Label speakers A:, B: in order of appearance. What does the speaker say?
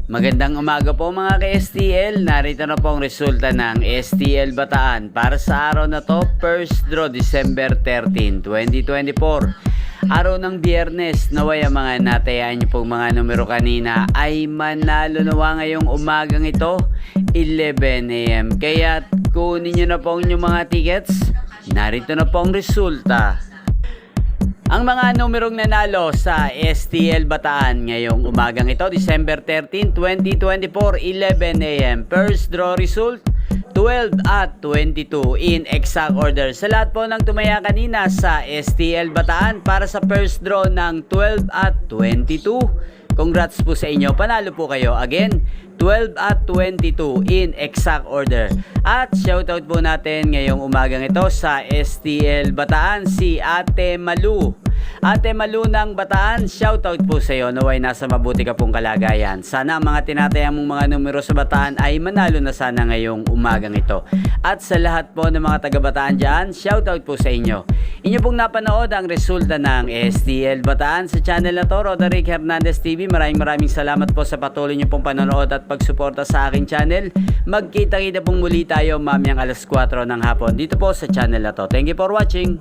A: Magandang umaga po mga ka-STL. Narito na po ang resulta ng STL Bataan para sa araw na to, first draw December 13, 2024. Araw ng Biyernes. Naway ang mga natayaan nyo pong mga numero kanina ay manalo nawa ngayong umagang ito 11 AM. Kaya kunin nyo na po ang inyong mga tickets. Narito na po ang resulta. Ang mga numerong nanalo sa STL Bataan ngayong umagang ito, December 13, 2024, 11 AM. First draw result, 12 at 22 in exact order. Sa lahat po ng tumaya kanina sa STL Bataan para sa first draw ng 12 at 22, congrats po sa inyo. Panalo po kayo. Again, 12 at 22 in exact order. At shoutout po natin ngayong umagang ito sa STL Bataan si Ate Malu. Ate Malu ng Bataan, shoutout po sa iyo. Naway nasa mabuti ka pong kalagayan. Sana ang mga tinatayang mong mga numero sa Bataan ay manalo na sana ngayong umagang ito. At sa lahat po ng mga taga Bataan dyan, shoutout po sa inyo. Inyo pong napanood ang resulta ng STL Bataan sa channel na to, Roderick Hernandez TV. Maraming salamat po sa patuloy nyo pong panonood at pagsuporta sa aking channel. Magkita-kita pong muli tayo mamayang alas 4 ng hapon dito po sa channel na to. Thank you for watching.